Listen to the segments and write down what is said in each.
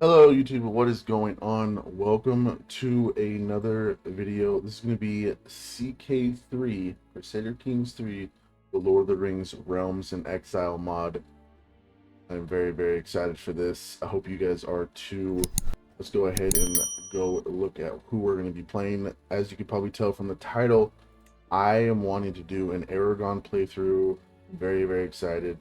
Hello YouTube, what is going on? Welcome to another video. This is going to be CK3, Crusader Kings 3, the Lord of the Rings Realms in Exile mod. I'm very excited for this. I hope you guys are too. Let's go ahead and go look at who we're going to be playing. As you can probably tell from the title, I am wanting to do an Aragorn playthrough. I'm very excited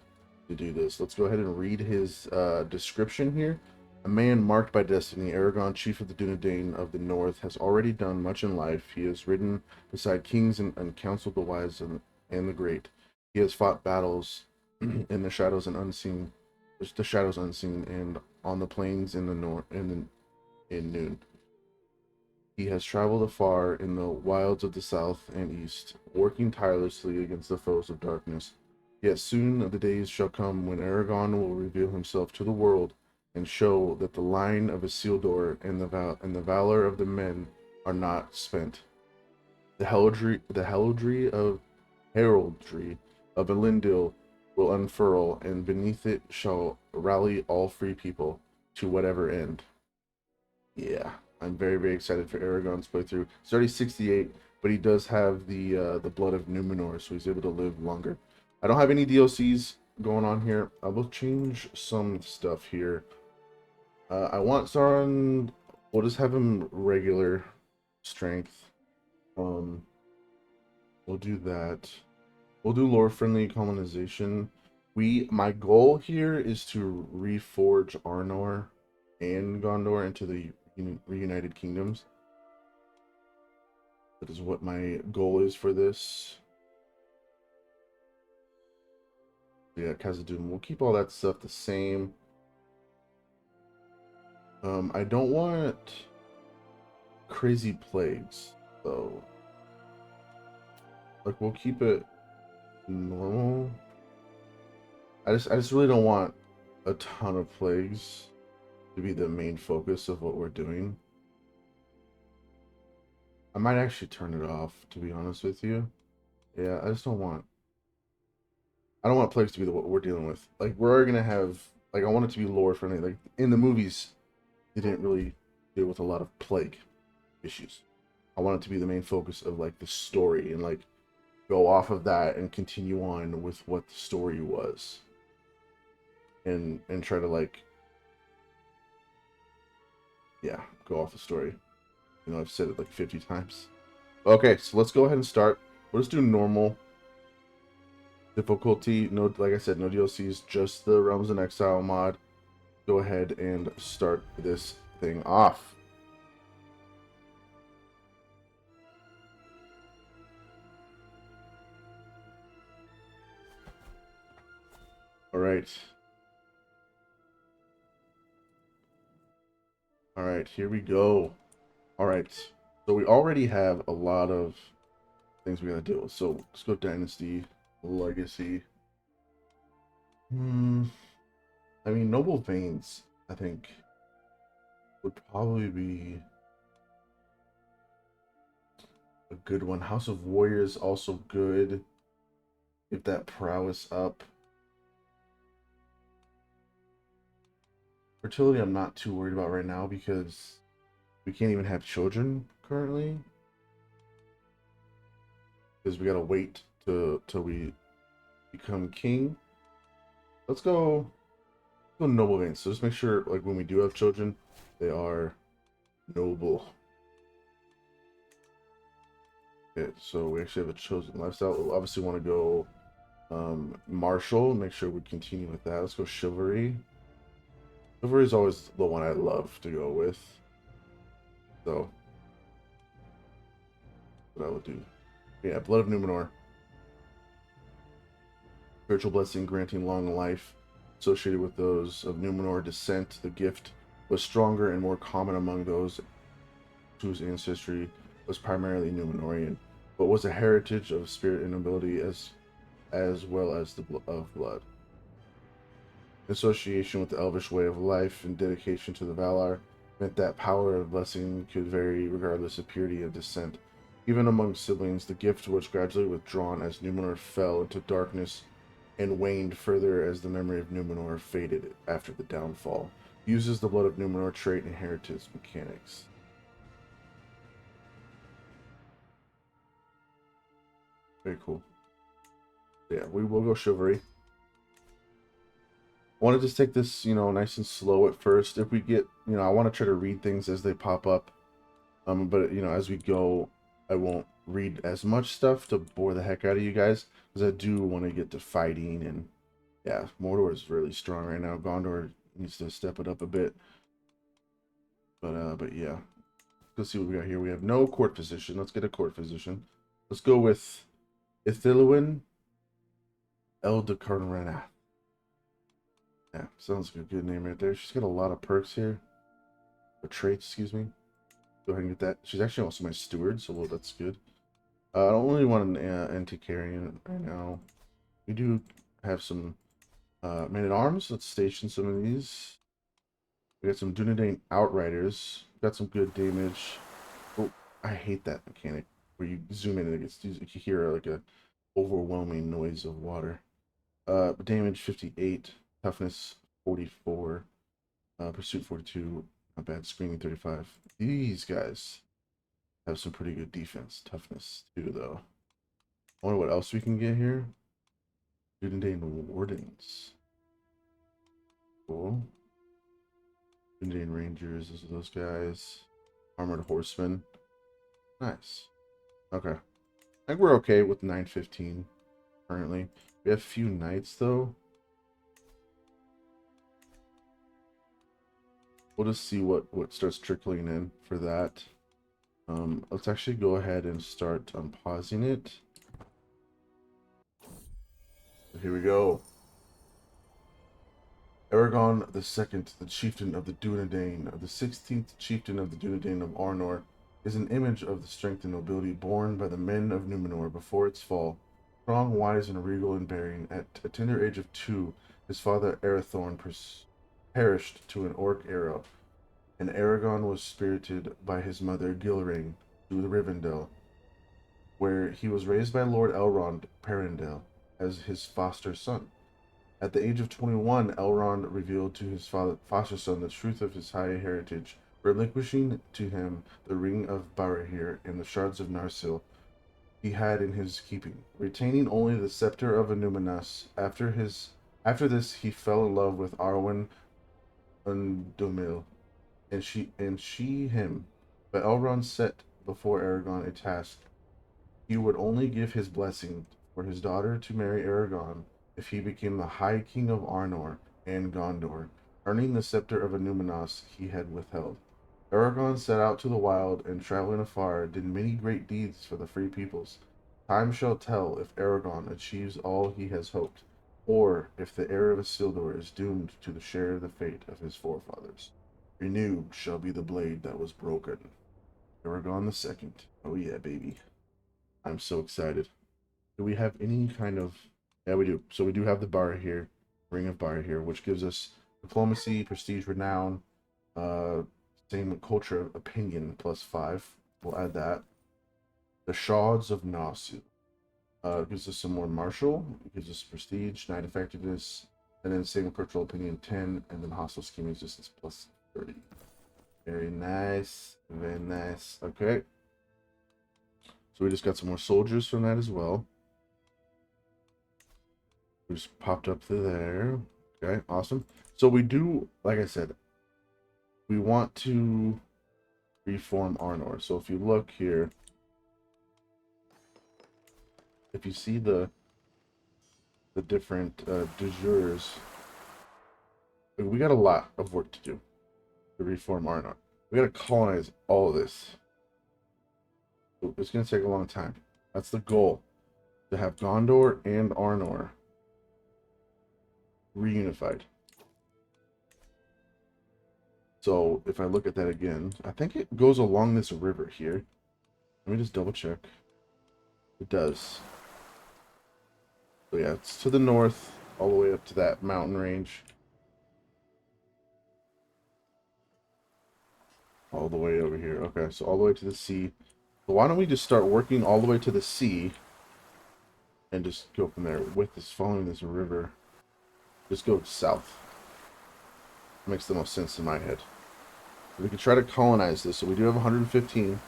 to do this. Let's go ahead and read his description here. A man marked by destiny, Aragorn, chief of the Dunedain of the North, has already done much in life. He has ridden beside kings and counseled the wise and the great. He has fought battles in the shadows and unseen, and on the plains in the north in noon. He has traveled afar in the wilds of the south and east, working tirelessly against the foes of darkness. Yet soon the days shall come when Aragorn will reveal himself to the world and show that the line of Isildur and the valor of the men are not spent. The heraldry of Elendil will unfurl, and beneath it shall rally all free people to whatever end. Yeah, I'm very excited for Aragorn's playthrough. He's already 68, but he does have the blood of Numenor, so he's able to live longer. I don't have any DLCs going on here. I will change some stuff here. I want Sauron. We'll just have him regular strength. We'll do that. We'll do lore-friendly colonization. My goal here is to reforge Arnor and Gondor into the reunited kingdoms. That is what my goal is for this. Yeah, Khazad-dûm. We'll keep all that stuff the same. I don't want crazy plagues, though. Like, we'll keep it normal. I just really don't want a ton of plagues to be the main focus of what we're doing. I might actually turn it off, to be honest with you. Yeah, I don't want plagues to be what we're dealing with. Like, we're gonna have, like, I want it to be lore friendly. Like, in the movies, they didn't really deal with a lot of plague issues. I want it to be the main focus of, like, the story, and, like, go off of that and continue on with what the story was, and try to, like, yeah, go off the story. You know, I've said it like 50 times. Okay, so let's go ahead and start. We'll just do normal difficulty. No, like I said, no DLCs, just the Realms in Exile mod. Go ahead and start this thing off. All right. All right, here we go. All right. So we already have a lot of things we gotta deal with. So let's go Dynasty, Legacy. I mean, Noble Veins, I think, would probably be a good one. House of Warriors also good. Get that prowess up. Fertility I'm not too worried about right now because we can't even have children currently. Because we gotta wait till we become king. Let's go noble veins. So just make sure, like, when we do have children, they are noble. Okay, so we actually have a chosen lifestyle. We'll obviously want to go martial. Make sure we continue with that. Let's go chivalry. Chivalry is always the one I love to go with. So what I will do. Yeah, Blood of Numenor. Spiritual blessing granting long life. Associated with those of Numenor descent, the gift was stronger and more common among those whose ancestry was primarily Numenorian, but was a heritage of spirit and nobility as well as of blood. Association with the elvish way of life and dedication to the Valar meant that power of blessing could vary regardless of purity of descent. Even among siblings, the gift was gradually withdrawn as Numenor fell into darkness and waned further as the memory of Numenor faded after the downfall. Uses the blood of Numenor trait inheritance mechanics. Very cool. Yeah, we will go chivalry. I want to just take this, you know, nice and slow at first. If we get, you know, I want to try to read things as they pop up. But you know, as we go, I won't read as much stuff to bore the heck out of you guys, because I do want to get to fighting. And yeah, Mordor is really strong right now. Gondor needs to step it up a bit. But yeah, let's see what we got here. We have no court position. Let's get a court position. Let's go with Ithilwin Eldacarnrena. Yeah, sounds like a good name right there. She's got a lot of perks here. Or traits, excuse me. Go ahead and get that. She's actually also my steward, so well, that's good. I don't really want an antiquarian right now. We do have some men-at-arms. Let's station some of these. We got some Dunedain Outriders. Got some good damage. Oh, I hate that mechanic where you zoom in and it gets, you hear like a overwhelming noise of water. Damage 58, toughness 44, pursuit 42, not bad, screaming 35. These guys have some pretty good defense, toughness too, though. I wonder what else we can get here. Dunedain Wardens. Cool. Dunedain Rangers, those guys. Armored Horsemen. Nice. Okay. I think we're okay with 915 currently. We have a few knights though. We'll just see what starts trickling in for that. Let's actually go ahead and start pausing it. Here we go. Aragorn II, the chieftain of the Dunedain, the 16th chieftain of the Dunedain of Arnor, is an image of the strength and nobility born by the men of Numenor before its fall. Strong, wise, and regal in bearing, at a tender age of 2, his father Arathorn perished to an orc arrow, and Aragorn was spirited by his mother Gilrain to Rivendell, where he was raised by Lord Elrond Perindell as his foster son. At the age of 21, Elrond revealed to his foster son the truth of his high heritage, relinquishing to him the ring of Barahir and the shards of Narsil he had in his keeping, retaining only the scepter of Annúminas. After this, he fell in love with Arwen Undumil, and she him. But Elrond set before Aragorn a task. He would only give his blessing for his daughter to marry Aragorn if he became the High King of Arnor and Gondor, earning the scepter of Annúminas he had withheld. Aragorn set out to the wild, and traveling afar, did many great deeds for the free peoples. Time shall tell if Aragorn achieves all he has hoped, or if the heir of Isildur is doomed to share the fate of his forefathers. Renewed shall be the blade that was broken. Aragorn II. Oh yeah, baby. I'm so excited. Do we have any kind of... Yeah, we do. So we do have the bar here, Ring of Barahir, which gives us diplomacy, prestige, renown, same culture of opinion, +5. We'll add that. The Shards of Narsil gives us some more martial, gives us prestige, knight effectiveness, and then same cultural opinion 10, and then hostile scheming resistance +30. Very nice, very nice. Okay. So we just got some more soldiers from that as well. We just popped up to there. Okay, awesome. So we do, like I said, we want to reform Arnor. So if you look here, if you see the different de jures, we got a lot of work to do to reform Arnor. We got to colonize all of this. It's going to take a long time. That's the goal, to have Gondor and Arnor reunified. So if I look at that again, I think it goes along this river here. Let me just double check. It does. So yeah, it's to the north, all the way up to that mountain range. All the way over here. Okay, so all the way to the sea. So why don't we just start working all the way to the sea and just go from there with this, following this river. Just go south. Makes the most sense in my head. We could try to colonize this. So we do have 115.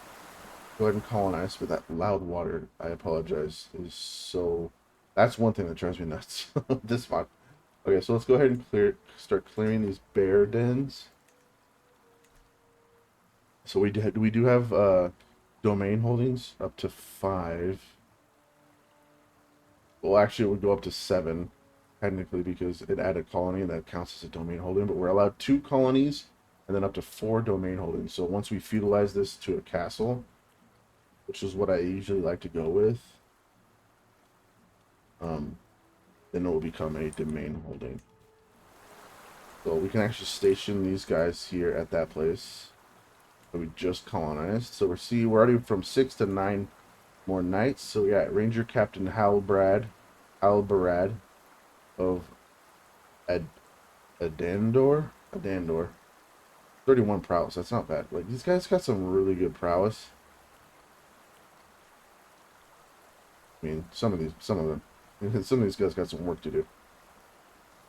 Go ahead and colonize. But that loud water, I apologize, is so... That's one thing that drives me nuts. This mod. Okay, so let's go ahead and start clearing these bear dens. So we do have domain holdings up to 5. Well, actually, it would go up to 7, technically, because it added colony and that counts as a domain holding. But we're allowed 2 colonies and then up to 4 domain holdings. So once we feudalize this to a castle, which is what I usually like to go with, then it will become a domain holding. So we can actually station these guys here at that place that we just colonized. So we're already from 6 to 9 more knights. So we got Ranger Captain Halbarad of Adandor. 31 prowess. That's not bad. Like, these guys got some really good prowess. I mean, some of them. Some of these guys got some work to do.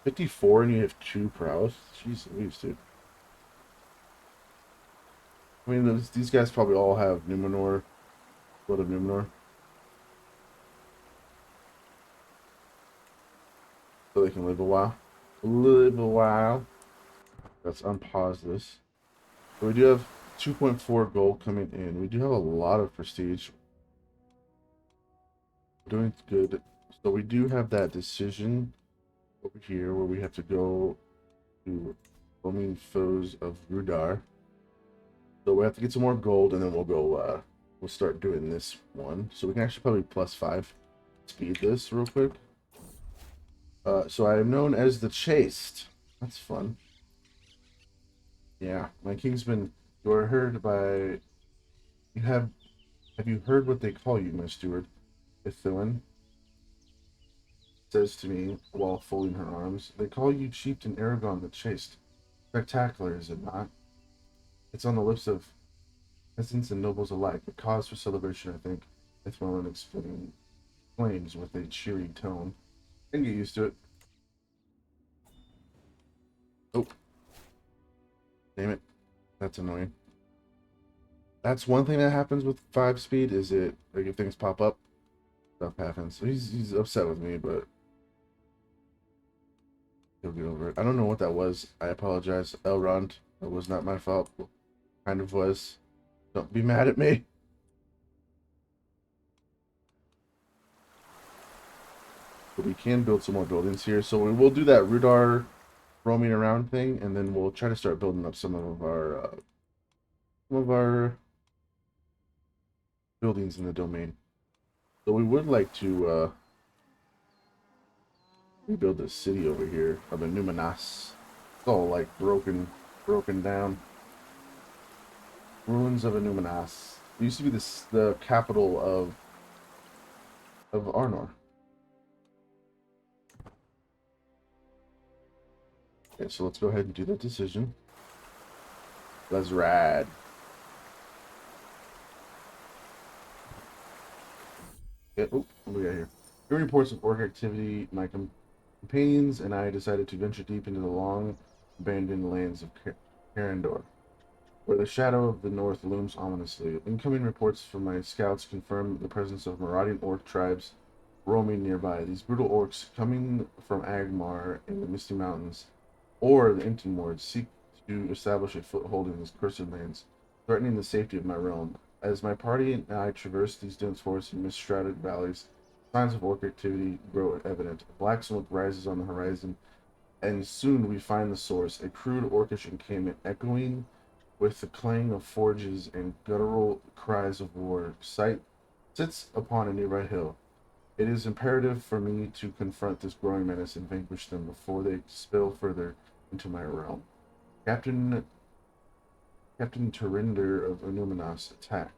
54 and you have 2 prowess. Jeez Louise, dude. I mean, these guys probably all have Numenor. Blood of Numenor. So they can live a while. Let's unpause this. So we do have 2.4 gold coming in. We do have a lot of prestige. We're doing good. So we do have that decision over here where we have to go to roaming foes of Rudar. So we have to get some more gold and then we'll go we'll start doing this one. So we can actually probably +5 speed this real quick. So I am known as the Chaste. That's fun. Yeah, my kingsman. You are heard by. Have you heard what they call you, my steward? Ithilin says to me while folding her arms. They call you Chieftain Aragorn the Chaste. Spectacular, is it not? It's on the lips of peasants and nobles alike. A cause for celebration, I think. Ithilin exclaims with a cheery tone. I can get used to it. Oh. Damn it. That's annoying. That's one thing that happens with 5 speed, is it, like, if things pop up, stuff happens. So he's upset with me, but he'll get over it. I don't know what that was. I apologize, Elrond. That was not my fault. Kind of was. Don't be mad at me. But we can build some more buildings here. So we will do that Rudar roaming around thing, and then we'll try to start building up some of our buildings in the domain. So we would like to rebuild this city over here of Numenas. It's all like broken down. Ruins of Numenas. It used to be the capital of Arnor. Okay, so let's go ahead and do that decision. Let's ride. Okay, oh, what do we got here? Hearing reports of orc activity, my companions and I decided to venture deep into the long abandoned lands of Carandor, where the shadow of the north looms ominously. Incoming reports from my scouts confirm the presence of marauding orc tribes roaming nearby. These brutal orcs, coming from Agmar in the Misty Mountains or the Intinwards, seek to establish a foothold in these cursed lands, threatening the safety of my realm. As my party and I traverse these dense forests and mist-shrouded valleys, signs of orc activity grow evident. Black smoke rises on the horizon, and soon we find the source, a crude orcish encampment echoing with the clang of forges and guttural cries of war. Sight sits upon a nearby hill. It is imperative for me to confront this growing menace and vanquish them before they spill further into my realm. Captain Turinder of Numenas, attack.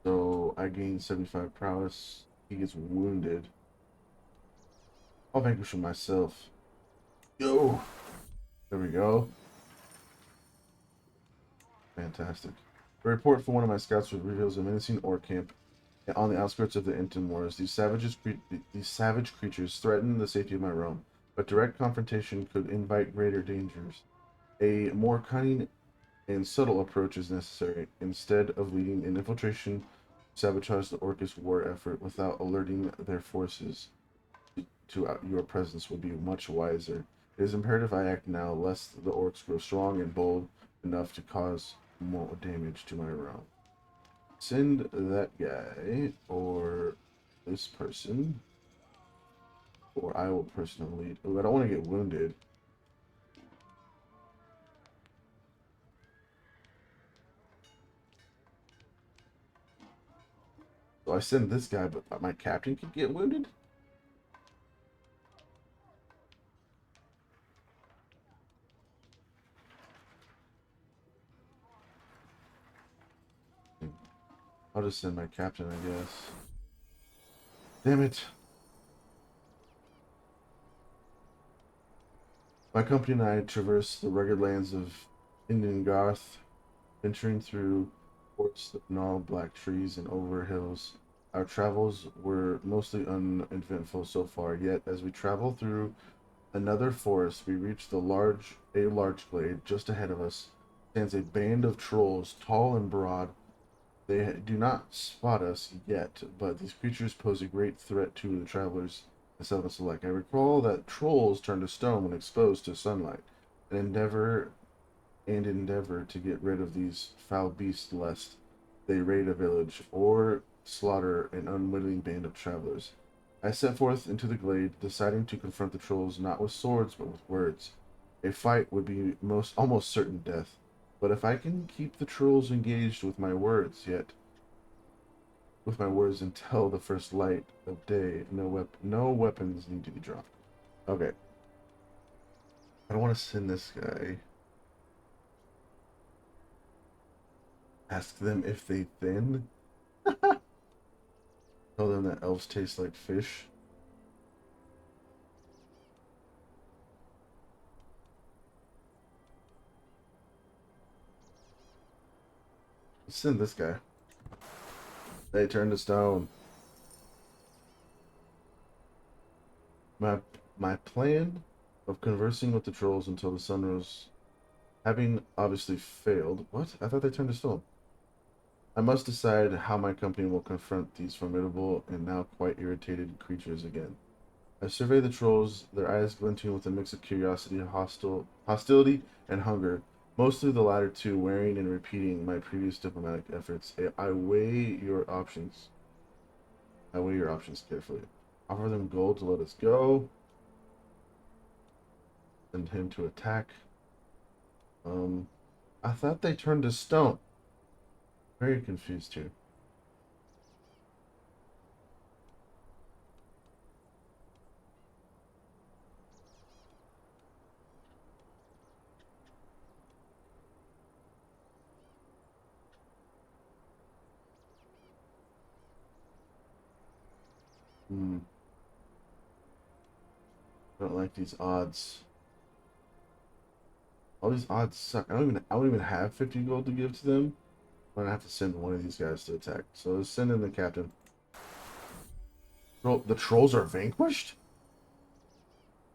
So I gain 75 prowess. He gets wounded. I'll vanquish him myself. Yo! There we go. Fantastic. A report from one of my scouts reveals a menacing orc camp on the outskirts of the Inton Wars. These savage creatures threaten the safety of my realm, but direct confrontation could invite greater dangers. A more cunning and subtle approach is necessary. Instead of leading an infiltration, sabotage the Orcish war effort without alerting their forces to your presence would be much wiser. It is imperative I act now, lest the orcs grow strong and bold enough to cause more damage to my realm. Send that guy, or this person, or I will personally. Oh, I don't want to get wounded. So I send this guy, but my captain could get wounded? I'll just send my captain, I guess. Damn it. My company and I traversed the rugged lands of Indian Garth, venturing through forests of gnarled black trees and over hills. Our travels were mostly uneventful so far, yet as we traveled through another forest, we reached a large glade. Just ahead of us stands a band of trolls, tall and broad. They do not spot us yet, but these creatures pose a great threat to the travelers and settlements alike. I recall that trolls turn to stone when exposed to sunlight, and endeavor to get rid of these foul beasts lest they raid a village or slaughter an unwitting band of travelers. I set forth into the glade, deciding to confront the trolls not with swords but with words. A fight would be almost certain death, but if I can keep the trolls engaged with my words until the first light of day, no weapons need to be drawn. Okay, I don't want to send this guy. Ask them if they thin. Tell them that elves taste like fish. Let's send this guy. They turn to stone. My my plan of conversing with the trolls until the sun rose, having obviously failed. What? I thought they turned to stone. I must decide how my company will confront these formidable and now quite irritated creatures again. I survey the trolls, their eyes glinting with a mix of curiosity, hostility, and hunger. Mostly the latter two, wearing and repeating my previous diplomatic efforts. I weigh your options. I weigh your options carefully. Offer them gold to let us go. Send him to attack. I thought they turned to stone. Very confused here. Hmm. I don't like these odds. All these odds suck. I don't even have 50 gold to give to them. I'm gonna have to send one of these guys to attack. So let's send in the captain. The trolls are vanquished?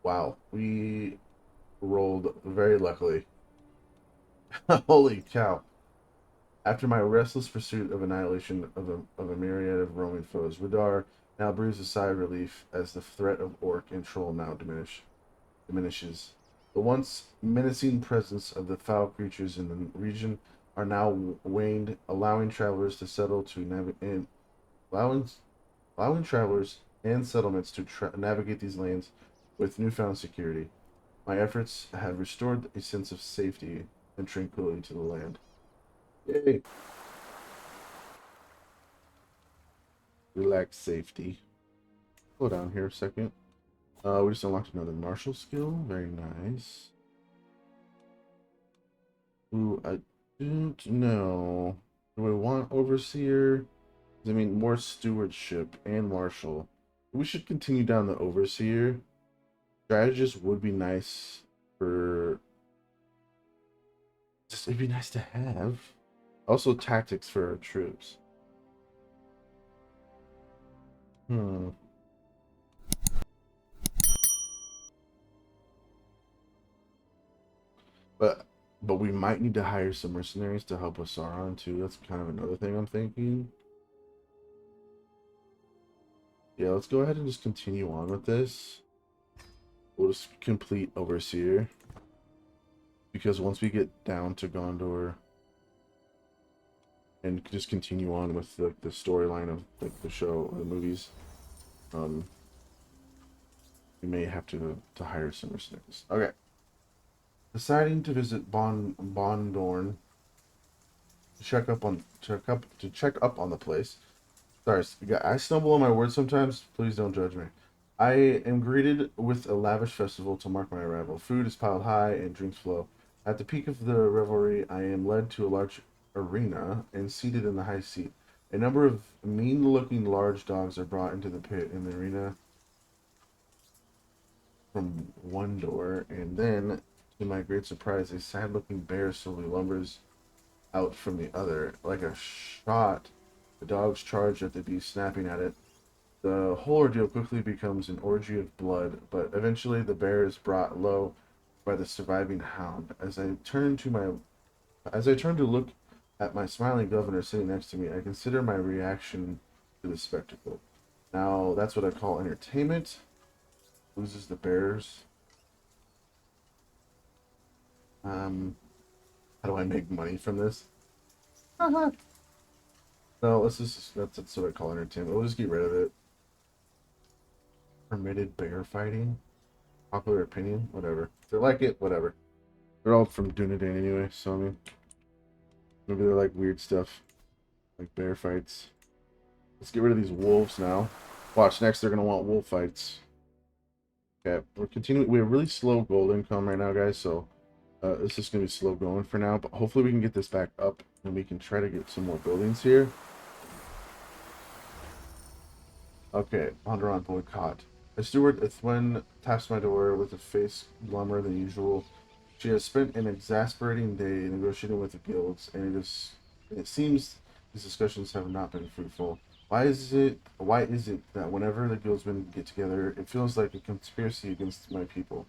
Wow. We rolled very luckily. Holy cow. After my restless pursuit of annihilation of a myriad of roaming foes, Radar now breathes a sigh of relief as the threat of orc and troll now diminishes. The once menacing presence of the foul creatures in the region are now waned, allowing travelers to settle to navigate allowing allowing travelers and settlements to navigate these lands with newfound security. My efforts have restored a sense of safety and tranquility to the land. Yay! Relax safety. Slow down here a second. We just unlocked another martial skill. Very nice. Ooh, I don't know. Do I want overseer? I mean, more stewardship and martial. We should continue down the overseer. Strategist would be nice for. Just it'd be nice to have. Also, tactics for our troops. Hmm. But we might need to hire some mercenaries to help with Sauron too. That's kind of another thing I'm thinking. Yeah, let's go ahead and just continue on with this. We'll just complete Overseer. Because once we get down to Gondor and just continue on with the storyline of like the show or the movies, um, we may have to hire some mercenaries. Okay. Deciding to visit Bondorn to check up on the place. Sorry, I stumble on my words sometimes. Please don't judge me. I am greeted with a lavish festival to mark my arrival. Food is piled high and drinks flow. At the peak of the revelry, I am led to a large arena and seated in the high seat. A number of mean-looking large dogs are brought into the pit in the arena from one door, and then, to my great surprise, a sad-looking bear slowly lumbers out from the other. Like a shot, the dogs charge at the beast, snapping at it. The whole ordeal quickly becomes an orgy of blood, but eventually the bear is brought low by the surviving hound. As I turn to look at my smiling governor sitting next to me, I consider my reaction to the spectacle. Now that's what I call entertainment. Loses the bears. Um, how do I make money from this? Uh-huh. No, that's what I call entertainment. We'll just get rid of it. Permitted bear fighting. Popular opinion, whatever. If they like it, whatever. They're all from Dunedain anyway, so I mean, maybe they're like weird stuff, like bear fights. Let's get rid of these wolves now. Watch, next they're gonna want wolf fights. Okay, we're continuing. We have really slow gold income right now, guys, so it's just gonna be slow going for now. But hopefully we can get this back up and we can try to get some more buildings here. Okay, Onderon boycott. A steward Ithwen taps my door with a face glummer than usual. She has spent an exasperating day negotiating with the guilds, and it seems these discussions have not been fruitful. Why is it that whenever the guildsmen get together, it feels like a conspiracy against my people?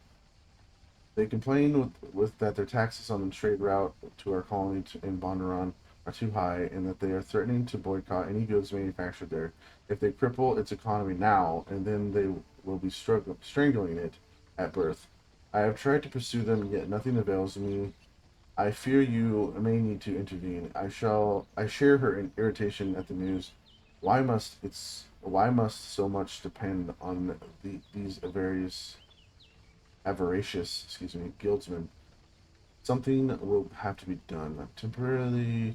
They complain with that their taxes on the trade route to our colony in Bondurant are too high, and that they are threatening to boycott any goods manufactured there. If they cripple its economy now, and then they will be strangling it at birth. I have tried to pursue them, yet nothing avails me. I fear you may need to intervene. I share her irritation at the news. Why must so much depend on these various guildsmen? Something will have to be done. Temporary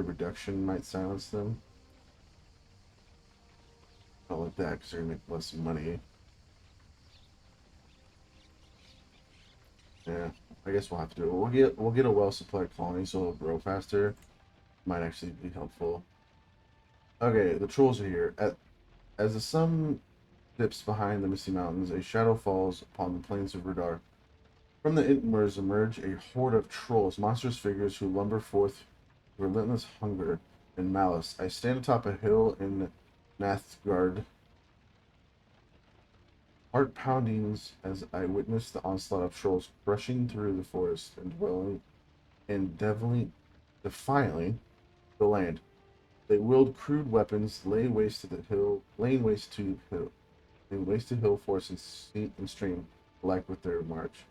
reduction might silence them. Not like that, because they're gonna make less money. Yeah, I guess we'll have to do it. We'll get a well-supplied colony, so it'll grow faster. Might actually be helpful. Okay, the trolls are here. As the sun dips behind the misty mountains, a shadow falls upon the plains of Rudar. From the Intmers emerge a horde of trolls, monstrous figures who lumber forth relentless hunger and malice. I stand atop a hill in Nathgard, heart poundings as I witness the onslaught of trolls rushing through the forest and dwelling and defiling the land. They wield crude weapons, laying waste to hill forest and sea and stream alike with their march.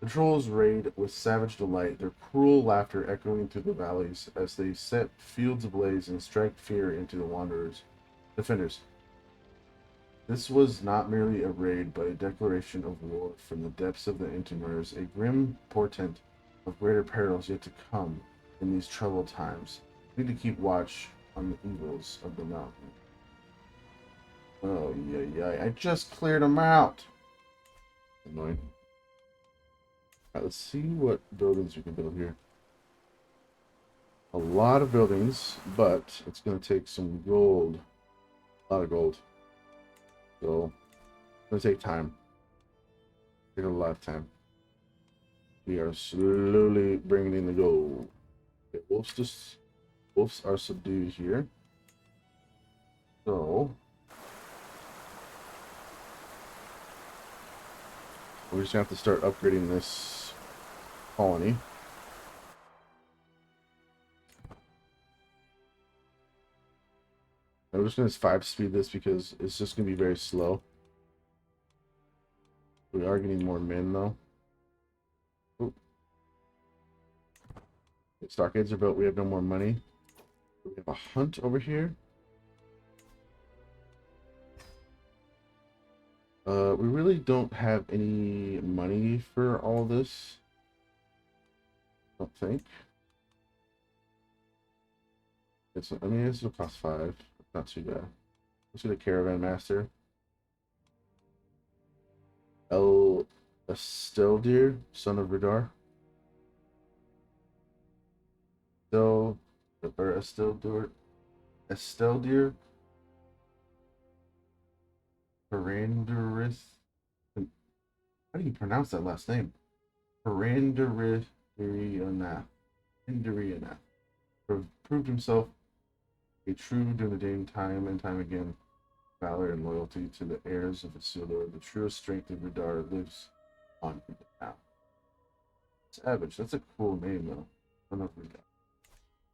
The trolls raid with savage delight, their cruel laughter echoing through the valleys as they set fields ablaze and strike fear into the defenders. This was not merely a raid, but a declaration of war from the depths of the Intermers, a grim portent of greater perils yet to come in these troubled times. We need to keep watch on the evils of the mountain. Oh, yeah. I just cleared them out. Annoying. Alright, let's see what buildings we can build here. A lot of buildings, but it's going to take some gold. A lot of gold. So, it's going to take time. Take a lot of time. We are slowly bringing in the gold. Okay, wolves are subdued here. So we're just gonna have to start upgrading this colony. I'm just gonna 5-speed this because it's just gonna be very slow. We are getting more men though. Ooh. Stockades are built. We have no more money. We have a hunt over here. We really don't have any money for all this. I don't think. I mean, this will cost 5. Not too bad. Let's get a caravan master. El Esteldir, son of Radar. Esteldir Parandaris. How do you pronounce that last name? Parandaris Indirianath proved himself a true Dunedain time and time again. Valor and loyalty to the heirs of Isildur. The truest strength of Radar lives on him now. Savage. That's a cool name, though. Son of Radar.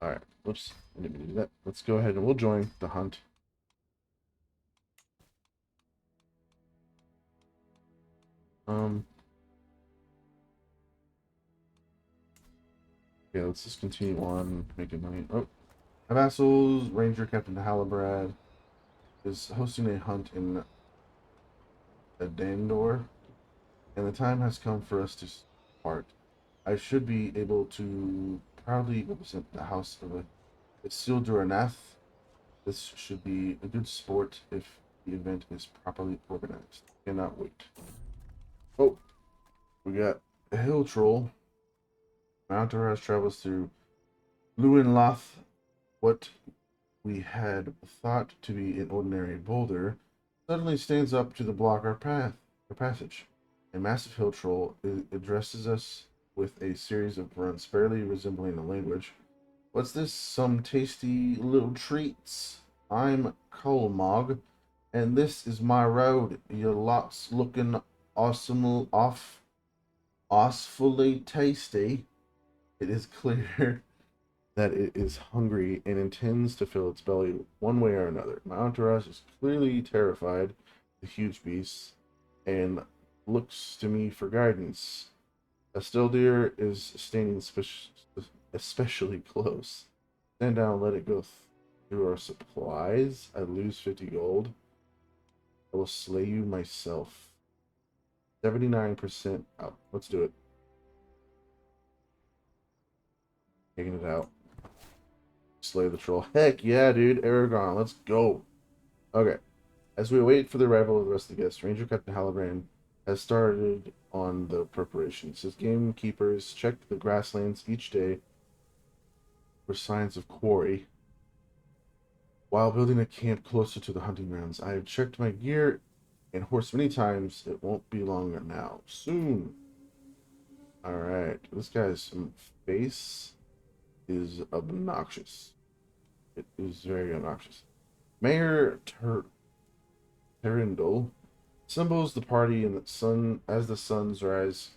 Alright. Whoops. I didn't mean to do that. Let's go ahead and we'll join the hunt. Yeah, let's just continue on making money. Oh, my vassals, Ranger Captain Halbrand is hosting a hunt in Gondor, and the time has come for us to start. I should be able to proudly represent the house of Isildur. This should be a good sport if the event is properly organized. Cannot wait. Oh, we got a hill troll. Mount Arras travels through Luinloth. What we had thought to be an ordinary boulder suddenly stands up to block our passage. A massive hill troll addresses us with a series of grunts barely resembling a language. What's this? Some tasty little treats. I'm Colmog, and this is my road. Your lot's looking awfully tasty. It is clear that it is hungry and intends to fill its belly one way or another. My entourage is clearly terrified of the huge beast and looks to me for guidance. Esteldir is standing especially close. Stand down and let it go through our supplies. I lose 50 gold. I will slay you myself. 79% up. Let's do it. Taking it out. Slay the troll. Heck yeah, dude. Aragorn, let's go. Okay. As we wait for the arrival of the rest of the guests, Ranger Captain Halbrand has started on the preparations. His gamekeepers check the grasslands each day for signs of quarry. While building a camp closer to the hunting grounds, I have checked my gear and horse many times. It won't be long now. Soon. Alright. This guy's face is obnoxious. It is very obnoxious. Mayor Terindel assembles the party in the sun as the suns rise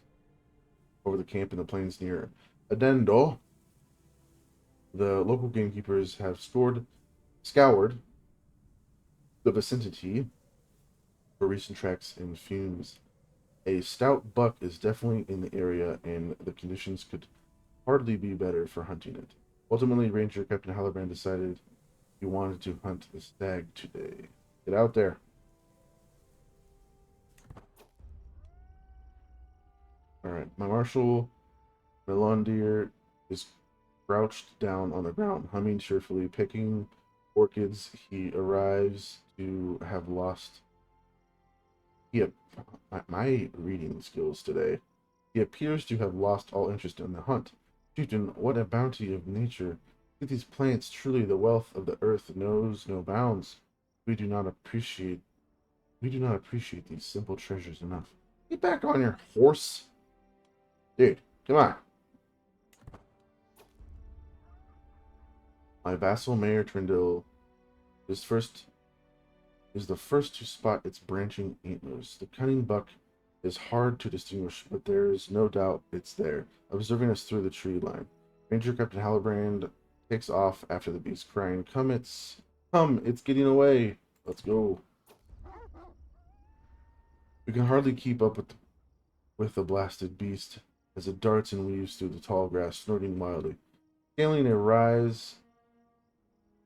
over the camp in the plains near Adendo. The local gamekeepers have scoured the vicinity for recent tracks and fumes. A stout buck is definitely in the area, and the conditions could hardly be better for hunting it. Ultimately, Ranger Captain Halbrand decided he wanted to hunt the stag today. Get out there. Alright, my marshal, Melondir, is crouched down on the ground, humming cheerfully, picking orchids. He arrives to have lost... my reading skills today. He appears to have lost all interest in the hunt. Chieftain, what a bounty of nature. With these plants, truly the wealth of the earth knows no bounds. We do not appreciate these simple treasures enough. Get back on your horse. Dude, come on. My vassal Mayor Trindle is first is the first to spot its branching antlers. The cunning buck is hard to distinguish, but there is no doubt it's there, observing us through the tree line. Ranger Captain Halbrand takes off after the beast, crying, Come, it's getting away! Let's go." We can hardly keep up with the blasted beast as it darts and weaves through the tall grass, snorting wildly, scaling a rise,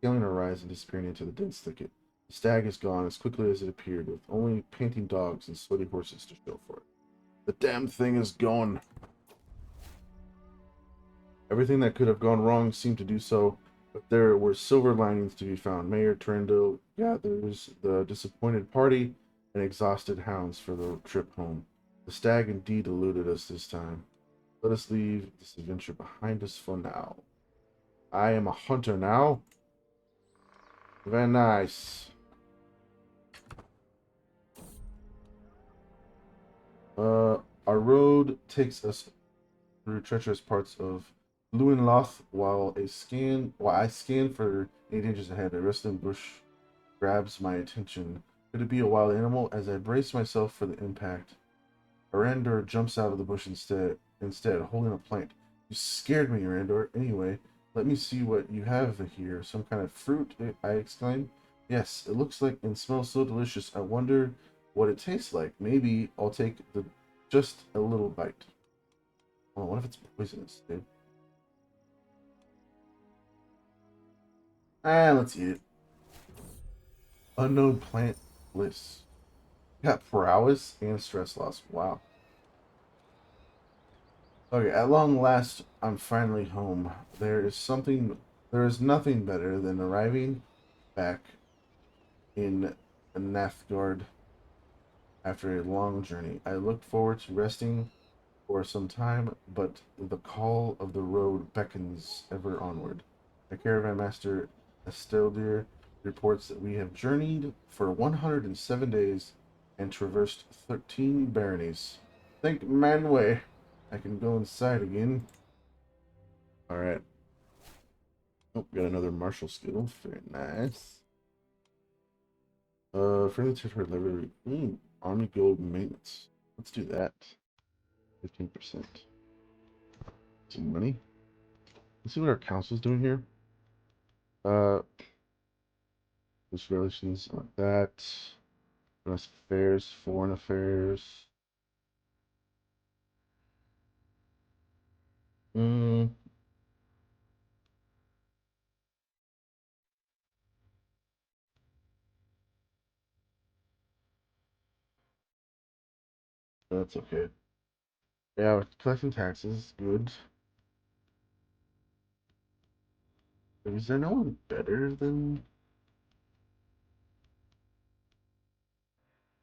and disappearing into the dense thicket. The stag is gone as quickly as it appeared, with only panting dogs and sweaty horses to show for it. The damn thing is gone. Everything that could have gone wrong seemed to do so, but there were silver linings to be found. Mayor Trendo gathers the disappointed party and exhausted hounds for the trip home. The stag indeed eluded us this time. Let us leave this adventure behind us for now. I am a hunter now. Very nice. Our road takes us through treacherous parts of Luinloth while I scan for any dangers ahead. A rustling bush grabs my attention. Could it be a wild animal? As I brace myself for the impact, Arandor jumps out of the bush instead, holding a plant. You scared me, Arandor. Anyway, let me see what you have here. Some kind of fruit? I exclaim. Yes, it looks like and smells so delicious. I wonder what it tastes like. Maybe I'll take just a little bite. Oh, what if it's poisonous, dude? Let's eat it. Unknown plant bliss. Got prowess and stress loss. Wow. Okay, at long last, I'm finally home. There is nothing better than arriving back in Nathgard after a long journey. I looked forward to resting for some time, but the call of the road beckons ever onward. The caravan master Esteldir reports that we have journeyed for 107 days and traversed 13 baronies. Think Manway. I can go inside again. Alright. Oh, got another martial skill. Very nice. Friendly territory level. Army gold maintenance. Let's do that. 15%. Some money. Let's see what our council's doing here. This relations like that. Domestic affairs, foreign affairs. Mm, that's okay. Yeah, collecting taxes, good. Is there no one better than?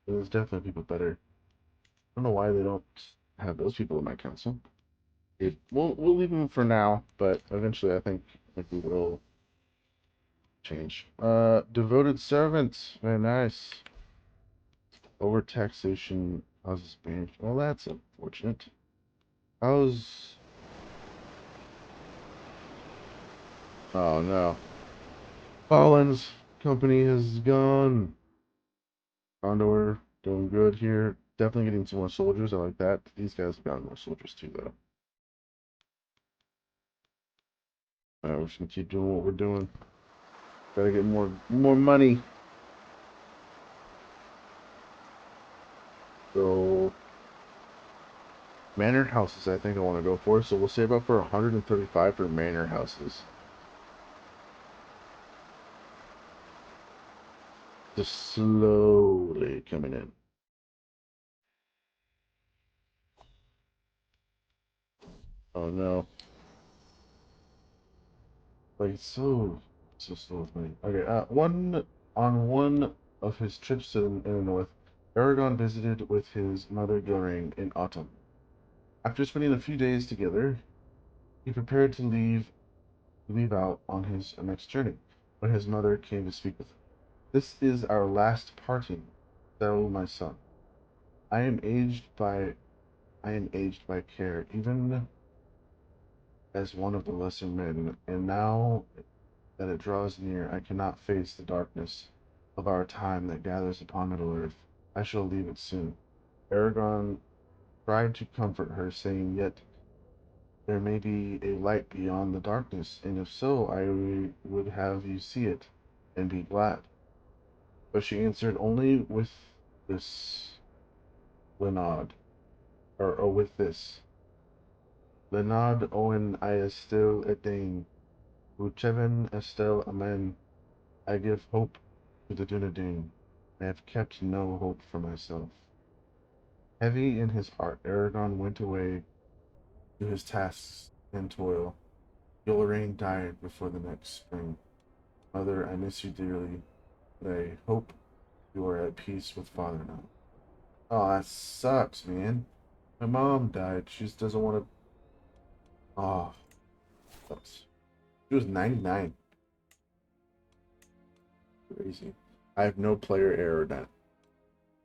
There's definitely people better. I don't know why they don't have those people in my council. We'll leave them for now, but eventually I think we will change. Devoted servants, very nice. Over taxation causes ban. Well, that's unfortunate. How's? Oh no. Collins company has gone. Gondor doing good here. Definitely getting some more soldiers. I like that. These guys have gotten more soldiers too, though. We're just gonna keep doing what we're doing. Gotta get more money. So manor houses, I think I want to go for. So we'll save up for 135 for manor houses. Just slowly coming in. Oh no. Like it's so slow with me. Okay, one of his trips in the north, Aragorn visited with his mother Gilrain in autumn. After spending a few days together, he prepared to leave out on his next journey, when his mother came to speak with him. This is our last parting, so my son. I am aged by I am aged by care, even as one of the lesser men, and now that it draws near, I cannot face the darkness. of our time that gathers upon Middle-earth. I shall leave it soon. Aragorn tried to comfort her, saying, Yet there may be a light beyond the darkness, and if so, I would have you see it, and be glad. But she answered, Only with this Lenod, or with this. Lenod Owen I estil edain, Ucheven estel amen. I give hope to the Dunedain. I have kept no hope for myself. Heavy in his heart, Aragorn went away to his tasks and toil. Yolrain died before the next spring. Mother, I miss you dearly, but I hope you are at peace with father now. Oh, that sucks, man. My mom died. She just doesn't want to. Oh, sucks. She was 99. Crazy. I have no player error now.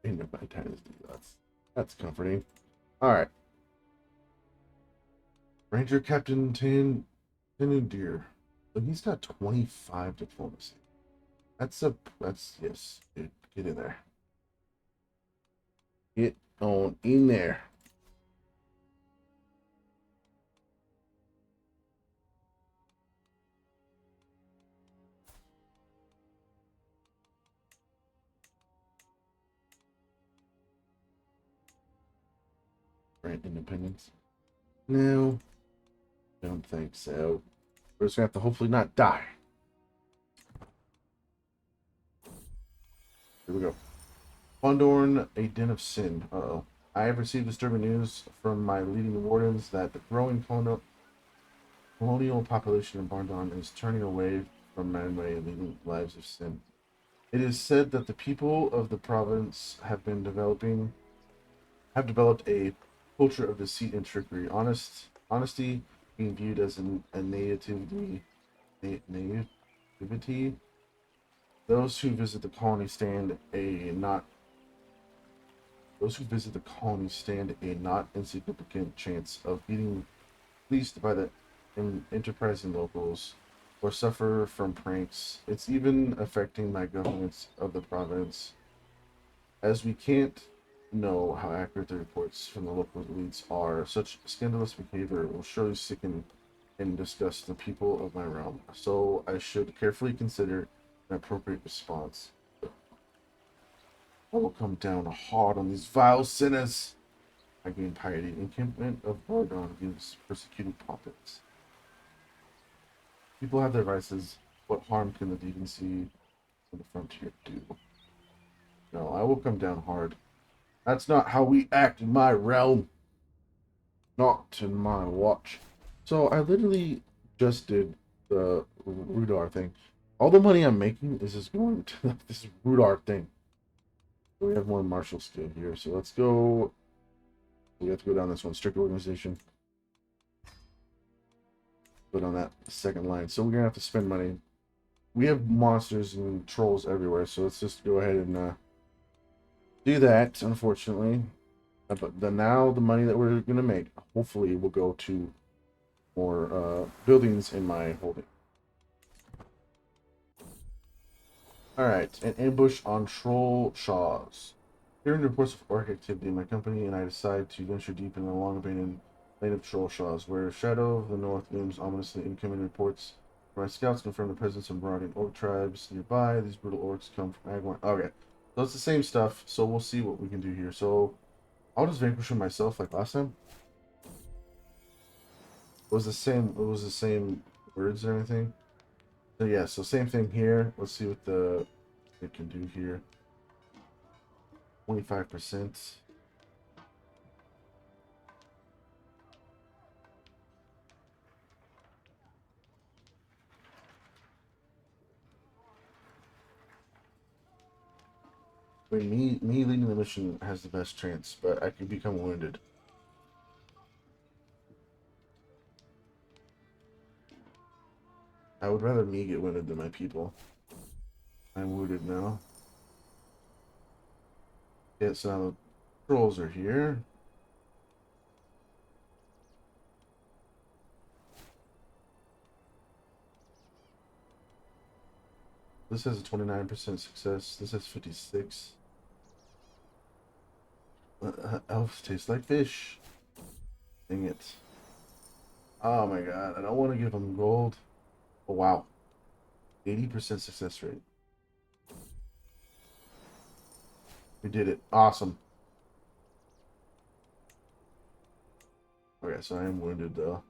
In my dynasty. That's comforting. All right. Ranger Captain Tinundir. So he's got 25 diplomacy. That's yes. Dude, get in there. Get on in there. Grant independence. No, don't think so. We're just gonna have to hopefully not die. Here we go. Gondor, a den of sin. Uh-oh. I have received disturbing news from my leading wardens that the growing colonial population in Gondor is turning away from manway and leading lives of sin. It is said that the people of the province have developed a culture of deceit and trickery. Honesty being viewed as a naivety. Those who visit the colony stand a not Those who visit the colony stand a not insignificant chance of being fleeced by the enterprising locals or suffer from pranks. It's even affecting my governance of the province, as we can't know how accurate the reports from the local elites are. Such scandalous behavior will surely sicken and disgust the people of my realm, so I should carefully consider an appropriate response. I will come down hard on these vile sinners. I gain piety. Encampment of Aragorn gives persecuted prophets. People have their vices. What harm can the decency of the frontier do? No, I will come down hard. That's not how we act in my realm. Not in my watch. So I literally just did the Rudar thing. All the money I'm making is just going to this Rudar thing. We have more martial skill here, so let's go. We have to go down this one. Strict organization. Put on that second line. So we're gonna have to spend money. We have monsters and trolls everywhere, so let's just go ahead and do that. Unfortunately, but now the money that we're gonna make, hopefully, will go to more buildings in my holding. All right, an ambush on troll shaws. Hearing reports of orc activity, my company and I decide to venture deep in the long-abandoned lane of troll shaws, where Shadow of the North looms ominously. Incoming reports from my scouts confirm the presence of marauding orc tribes nearby. These brutal orcs come from Aragorn. Okay, so it's the same stuff, so we'll see what we can do here. So I'll just vanquish him myself like last time. It was the same words or anything. So yeah, so same thing here. Let's see what it can do here. 25%. I mean, me leading the mission has the best chance, but I could become wounded. I would rather me get wounded than my people. I'm wounded now. Yeah, so now the trolls are here. This has a 29% success. This has 56. Elves taste like fish. Dang it. Oh my god, I don't want to give them gold. Oh wow. 80% success rate. We did it. Awesome. Okay, so I am wounded though.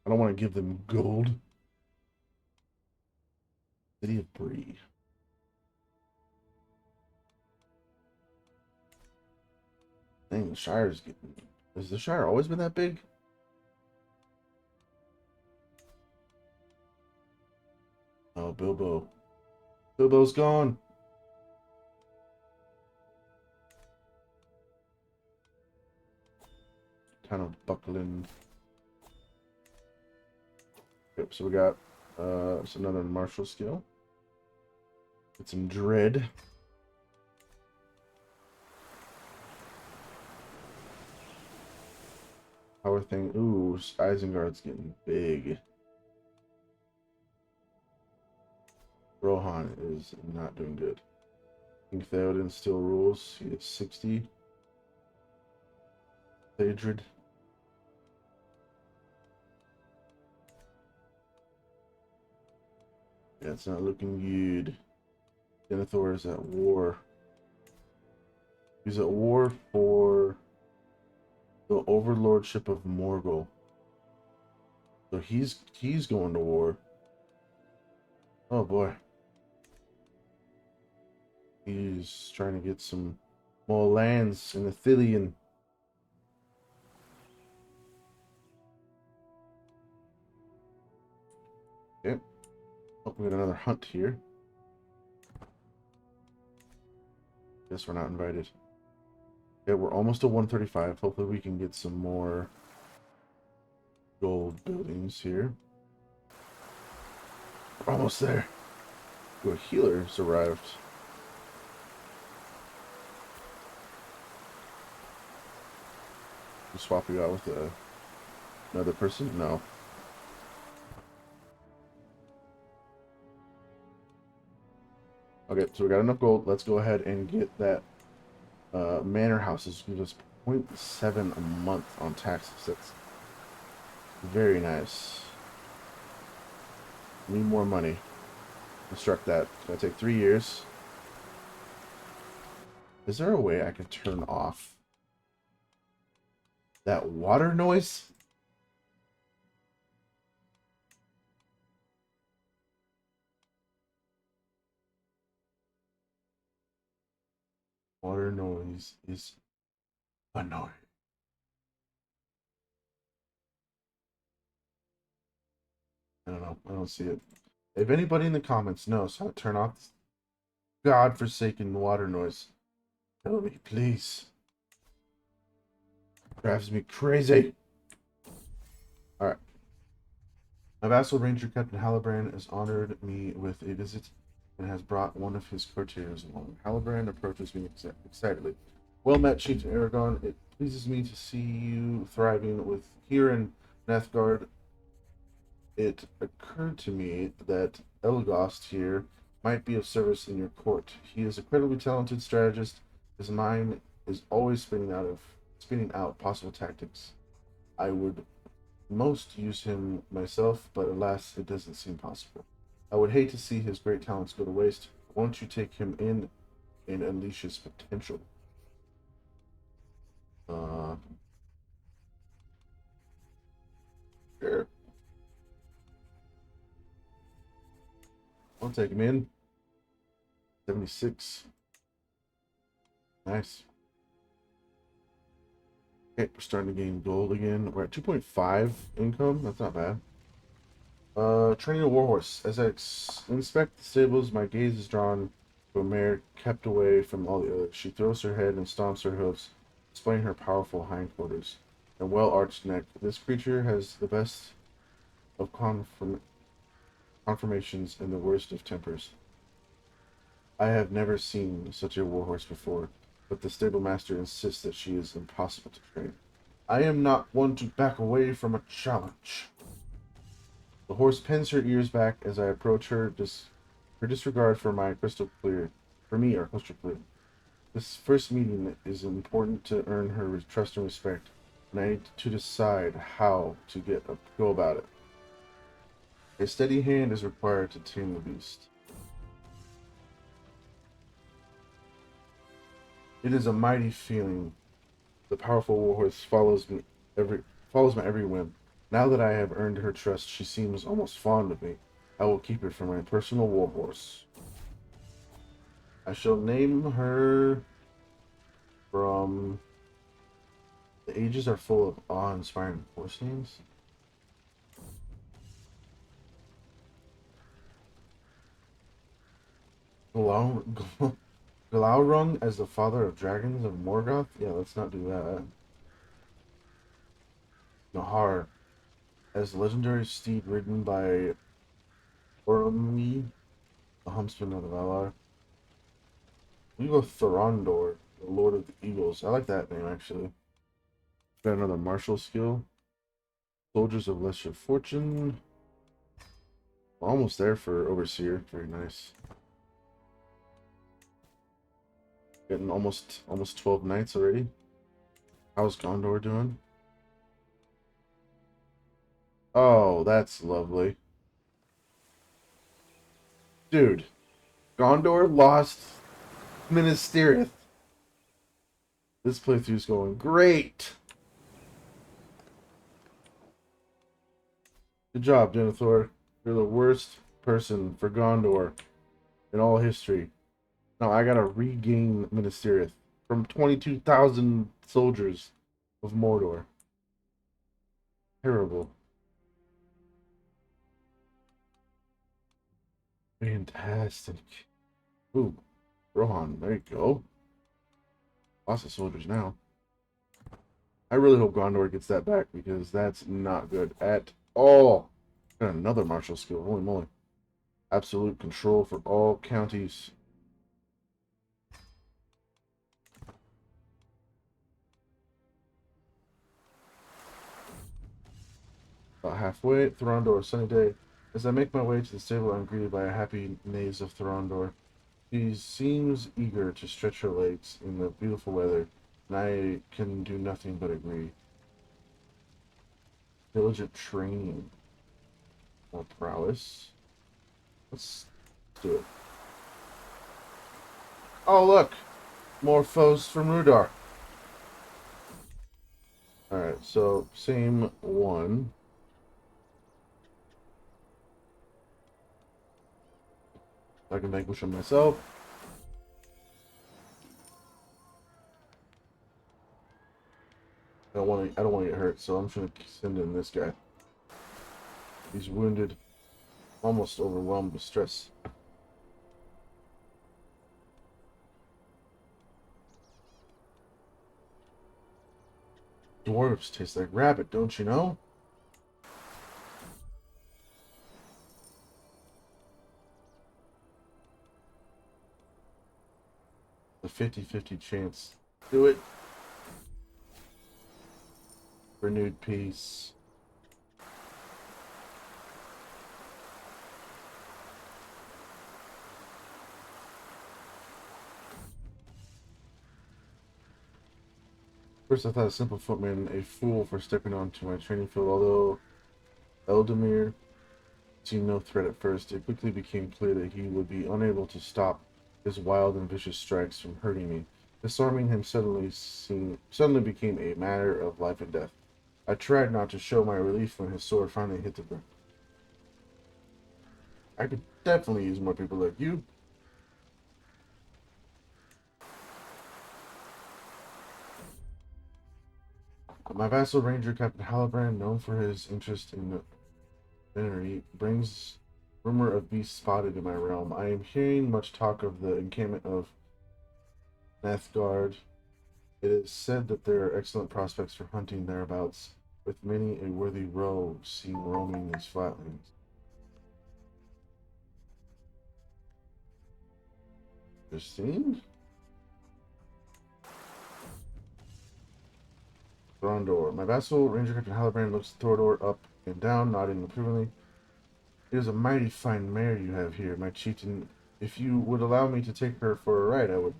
I don't want to give them gold. City of Bree. Dang, the Shire's getting... Has the Shire always been that big? Oh, Bilbo. Bilbo's gone. Town of Buckland. Yep, so we got it's another martial skill. Get some dread. Power thing. Ooh, Isengard's getting big. Rohan is not doing good. King Theoden still rules. He is 60. Theodred. Yeah, it's not looking good. Denethor is at war. He's at war for the overlordship of Morgul. So he's going to war. Oh boy. He's trying to get some more lands in Ithilien. Okay. Oh, we got another hunt here. Guess we're not invited. Yeah, we're almost to 135. Hopefully we can get some more gold buildings here. We're almost there. Ooh, a healer's arrived. We'll swap you out with another person? No. Okay, so we got enough gold. Let's go ahead and get that manor houses. Give us 0.7 a month on taxes. That's very nice. Need more money. Construct that. It's gonna take 3 years. Is there a way I can turn off that water noise? Water noise is annoying. I don't know. I don't see it. If anybody in the comments knows how to turn off this godforsaken water noise, tell me, please. Drives me crazy. Alright. My vassal ranger Captain Halbrand has honored me with a visit and has brought one of his courtiers along. Halbrand approaches me excitedly. Well met, Chief Aragorn. It pleases me to see you thriving with here in Nethgard. It occurred to me that Elgost here might be of service in your court. He is a incredibly talented strategist. His mind is always spinning out possible tactics. I would most use him myself, but alas, it doesn't seem possible. I would hate to see his great talents go to waste. Won't you take him in and unleash his potential? Sure. I'll take him in. 76. Nice. Okay, we're starting to gain gold again. We're at 2.5 income. That's not bad. Training a warhorse. As I inspect the stables, my gaze is drawn to a mare kept away from all the others. She throws her head and stomps her hoofs, displaying her powerful hindquarters and well-arched neck. This creature has the best of conformations and the worst of tempers. I have never seen such a warhorse before. but the stable master insists that she is impossible to train. I am not one to back away from a challenge. The horse pins her ears back as I approach her. Her disregard for my crystal clear, for me, are crystal clear. This first meeting is important to earn her trust and respect, and I need to decide how to go about it. A steady hand is required to tame the beast. It is a mighty feeling. The powerful warhorse follows my every whim. Now that I have earned her trust, she seems almost fond of me. I will keep her for my personal warhorse. I shall name her from... The ages are full of awe-inspiring horse names. Glaurung as the father of dragons of Morgoth? Yeah, let's not do that. Nahar as the legendary steed ridden by Oromni, the huntsman of the Valar. We go Thorondor, the Lord of the Eagles. I like that name, actually. Got another martial skill. Soldiers of Lesser Fortune. Almost there for Overseer. Very nice. Getting almost 12 knights already. How's Gondor doing? Oh, that's lovely. Dude, Gondor lost Minas Tirith. This playthrough's going great. Good job, Denethor. You're the worst person for Gondor in all history. Now I gotta regain Minas Tirith from 22,000 soldiers of Mordor. Terrible. Fantastic. Ooh, Rohan, there you go. Lots of soldiers now. I really hope Gondor gets that back because that's not good at all. Got another martial skill. Holy moly. Absolute control for all counties. About halfway, Thorondor, sunny day. As I make my way to the stable, I'm greeted by a happy knaves of Thorondor. She seems eager to stretch her legs in the beautiful weather, and I can do nothing but agree. Diligent training. More prowess. Let's do it. Oh, look! More foes from Rudar. Alright, so same one. I can vanquish him myself. I don't want to get hurt, so I'm just gonna send in this guy. He's wounded, almost overwhelmed with stress. Dwarves taste like rabbit, don't you know? The 50-50 chance. Do it. Renewed peace. First I thought a simple footman a fool for stepping onto my training field, although Eldamir seemed no threat at first. It quickly became clear that he would be unable to stop his wild and vicious strikes from hurting me. Disarming him suddenly became a matter of life and death. I tried not to show my relief when his sword finally hit the ground. I could definitely use more people like you. My vassal ranger, Captain Halbrand, known for his interest in venery, brings rumor of beasts spotted in my realm. I am hearing much talk of the encampment of Nathgard. It is said that there are excellent prospects for hunting thereabouts, with many a worthy roe seen roaming these flatlands. Interesting. Gondor. My vassal, Ranger Captain Halbrand, looks Thorodor up and down, nodding approvingly. It is a mighty fine mare you have here, my chieftain. If you would allow me to take her for a ride, I would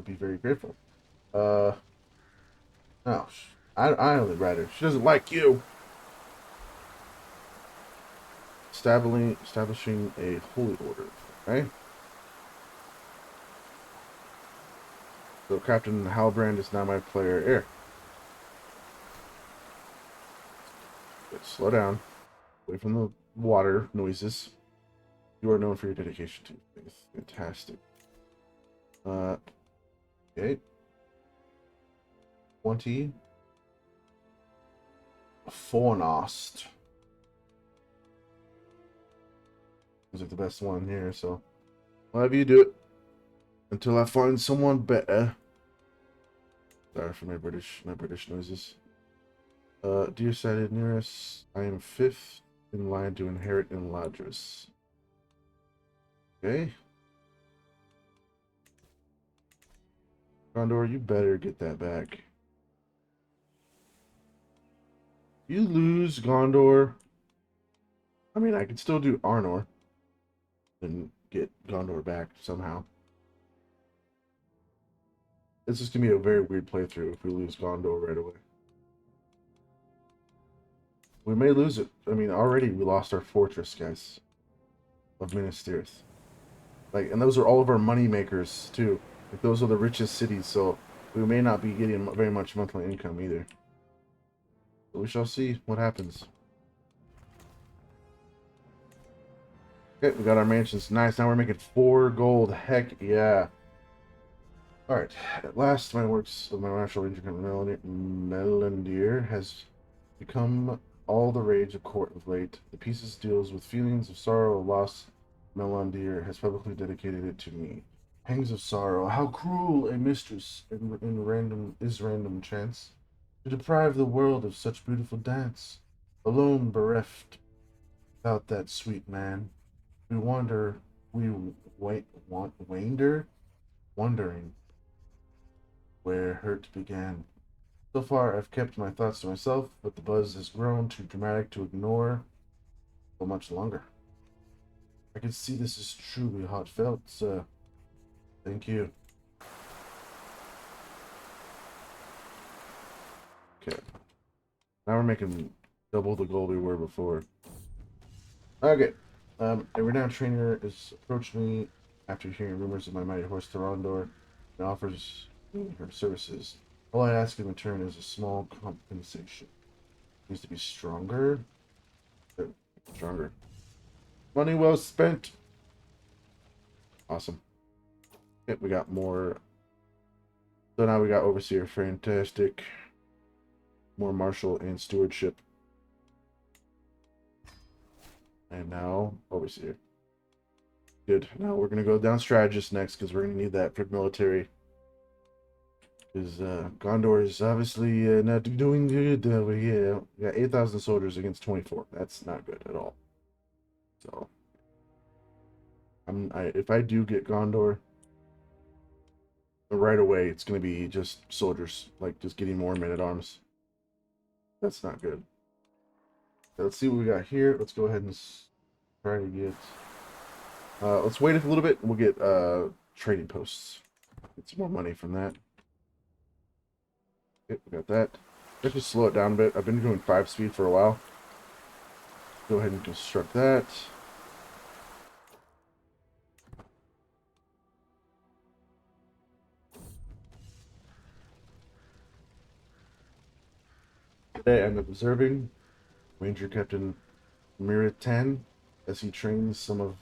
be very grateful. Uh, no, I only ride her. She doesn't like you. Establishing a holy order. Okay. So Captain Halbrand is now my player heir. Good, slow down. Away from the water noises. You are known for your dedication to faith. Fantastic. Okay. 20. Fornost. Is like the best one here, so I'll have you do it until I find someone better. Sorry for my British noises. Dear sighted nearest, I am 5th in line to inherit in Ladris. Okay. Gondor, you better get that back. You lose Gondor. I mean, I could still do Arnor and get Gondor back somehow. This is going to be a very weird playthrough if we lose Gondor right away. We may lose it. I mean, already we lost our fortress, guys, of Minas Tirith. Like, and those are all of our money makers too. Like, those are the richest cities, so we may not be getting very much monthly income either. But we shall see what happens. Okay, we got our mansions. Nice. Now we're making 4 gold. Heck yeah. Alright. At last, my works of my martial ranger Melandir has become all the rage of court of late. The pieces deals with feelings of sorrow, loss. Melandir has publicly dedicated it to me. Pangs of sorrow. How cruel a mistress in random chance to deprive the world of such beautiful dance. Alone, bereft, without that sweet man. Wondering where hurt began. So far, I've kept my thoughts to myself, but the buzz has grown too dramatic to ignore for much longer. I can see this is truly heartfelt, sir. Thank you. Okay. Now we're making double the gold we were before. Okay. A renowned trainer has approached me after hearing rumors of my mighty horse Thorondor and offers me her services. All I ask in return is a small compensation. Needs to be stronger. Stronger. Money well spent. Awesome. Yep, we got more. So now we got Overseer. Fantastic. More Marshal and Stewardship. And now Overseer. Good. Now we're going to go down Strategist next because we're going to need that for military. Because Gondor is obviously not doing good. Yeah, we got 8,000 soldiers against 24. That's not good at all. So, if I do get Gondor, right away it's going to be just soldiers, like just getting more men-at-arms. That's not good. So let's see what we got here. Let's go ahead and try to get. Let's wait a little bit. We'll get trading posts. Get some more money from that. Okay, we got that. Let's just slow it down a bit. I've been doing 5-speed for a while. Go ahead and construct that. Today I'm observing Ranger Captain Miritan as he trains some of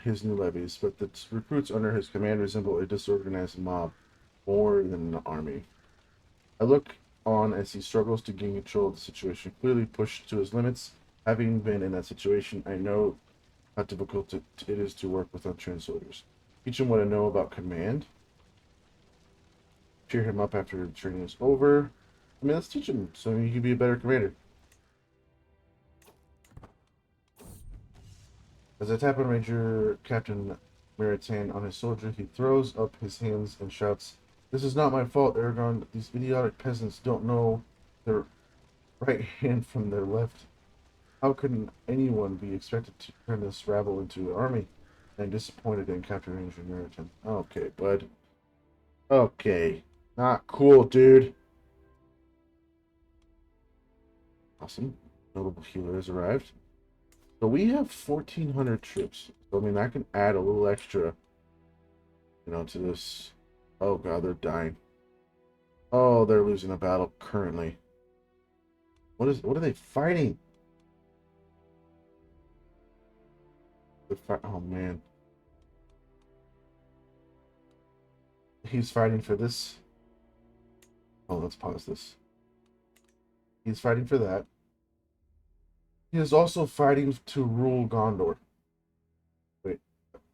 his new levies, but the recruits under his command resemble a disorganized mob more than an army. I look on as he struggles to gain control of the situation, clearly pushed to his limits. Having been in that situation, I know how difficult it is to work with untrained soldiers. Teach him what I know about command. Cheer him up after the training is over. I mean, let's teach him so he can be a better commander. As I tap on Ranger Captain Meritan on his soldier, he throws up his hands and shouts, "This is not my fault, Aragorn. These idiotic peasants don't know their right hand from their left. How can anyone be expected to turn this rabble into an army? I'm disappointed in Captain Ranger Meriton. Okay, bud. Okay. Not cool, dude. Awesome. Notable healer has arrived. So we have 1,400 troops. So, I mean, I can add a little extra, to this. Oh, God, they're dying. Oh, they're losing a battle currently. What are they fighting? Oh, man. He's fighting for this. Oh, let's pause this. He's fighting for that. He is also fighting to rule Gondor. Wait,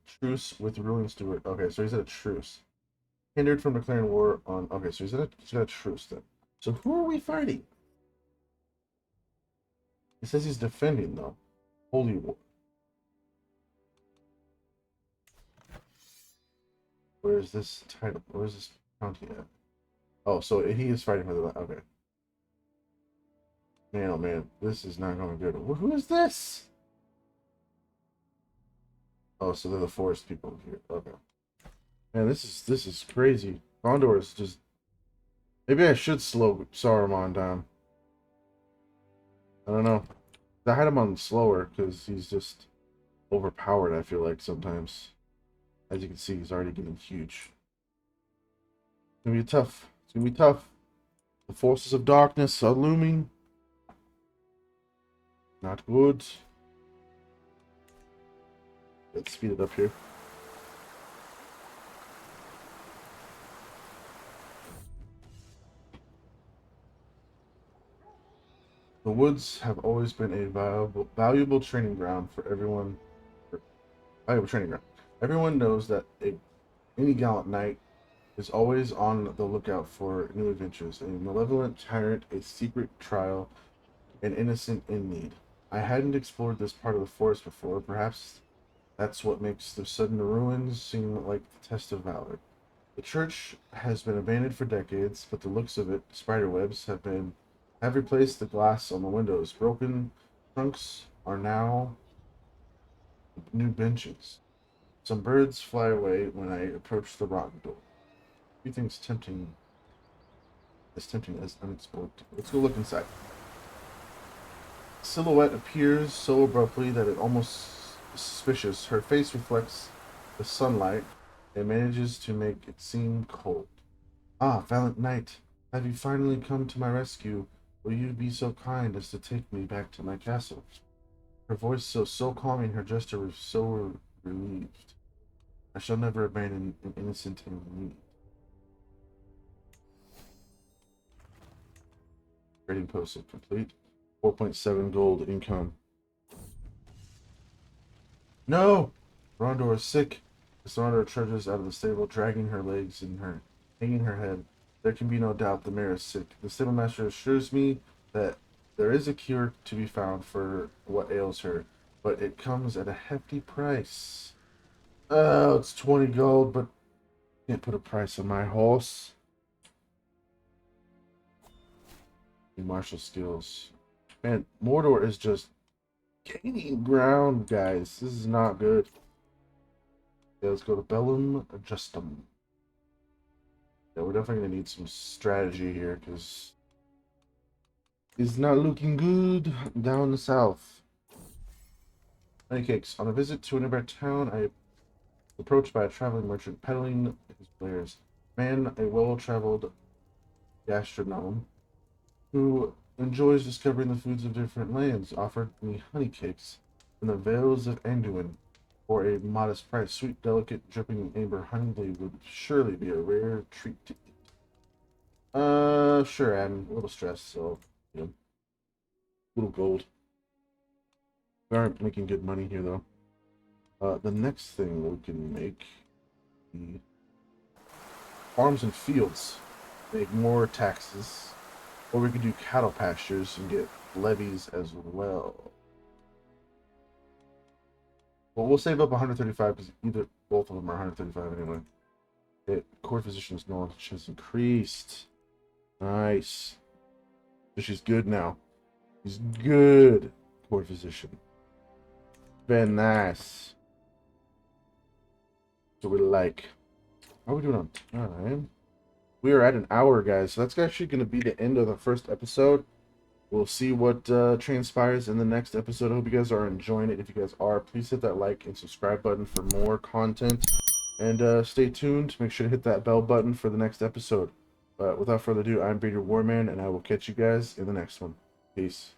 truce with ruling Stewart. Okay, so he's at a truce. Hindered from declaring war on. Okay, so he's got a truce then. So who are we fighting? He says he's defending though. Holy war. Where is this title? Where is this county at? Oh, so he is fighting for the. Okay. Man, oh man, this is not going good. Who is this? Oh, so they're the forest people here. Okay. Man, this is crazy. Gondor is just. Maybe I should slow Saruman down. I don't know. I had him on slower because he's just overpowered, I feel like sometimes. As you can see, he's already getting huge. It's gonna be tough. It's gonna be tough. The forces of darkness are looming. Not good. Let's speed it up here. The woods have always been a valuable training ground for everyone. Valuable training ground. Everyone knows that any gallant knight is always on the lookout for new adventures. A malevolent tyrant, a secret trial, an innocent in need. I hadn't explored this part of the forest before. Perhaps that's what makes the sudden ruins seem like the test of valor. The church has been abandoned for decades, but the looks of it, spiderwebs have replaced the glass on the windows. Broken trunks are now new benches. Some birds fly away when I approach the rotten door. Everything's tempting as unexplored. Let's go look inside. Silhouette appears so abruptly that it almost suspicious. Her face reflects the sunlight and manages to make it seem cold. Ah, valiant knight, have you finally come to my rescue? Will you be so kind as to take me back to my castle? Her voice so calming, her gesture was so relieved. I shall never abandon an innocent in need. Trading post complete. 4.7 gold income. No! Rondor is sick. The Rondor trudges out of the stable, dragging her legs and hanging her head. There can be no doubt the mare is sick. The stable master assures me that there is a cure to be found for what ails her, but it comes at a hefty price. Oh, it's 20 gold, but can't put a price on my horse. Martial skills. Man, Mordor is just gaining ground, guys. This is not good. Okay, let's go to Bellum Justum. Yeah, we're definitely going to need some strategy here, because it's not looking good down the south. Cakes. On a visit to a nearby town, I approached by a traveling merchant peddling his wares. Man, a well-traveled gastronome who enjoys discovering the foods of different lands, offered me honey cakes from the vales of Anduin for a modest price. Sweet, delicate, dripping in amber honey, they would surely be a rare treat to eat. Sure, I'm a little stressed, so, a little gold. We aren't making good money here, though. The next thing we can make, the farms and fields, make more taxes. Or we could do cattle pastures and get levies as well. Well, we'll save up 135 because both of them are 135 anyway. Okay, court physician's knowledge has increased. Nice. But she's good now. She's good. Court physician. Very nice. So we like. How are we doing on time? We are at an hour, guys. So that's actually going to be the end of the first episode. We'll see what transpires in the next episode. I hope you guys are enjoying it. If you guys are, please hit that like and subscribe button for more content. And stay tuned. Make sure to hit that bell button for the next episode. But without further ado, I'm Vader Warman, and I will catch you guys in the next one. Peace.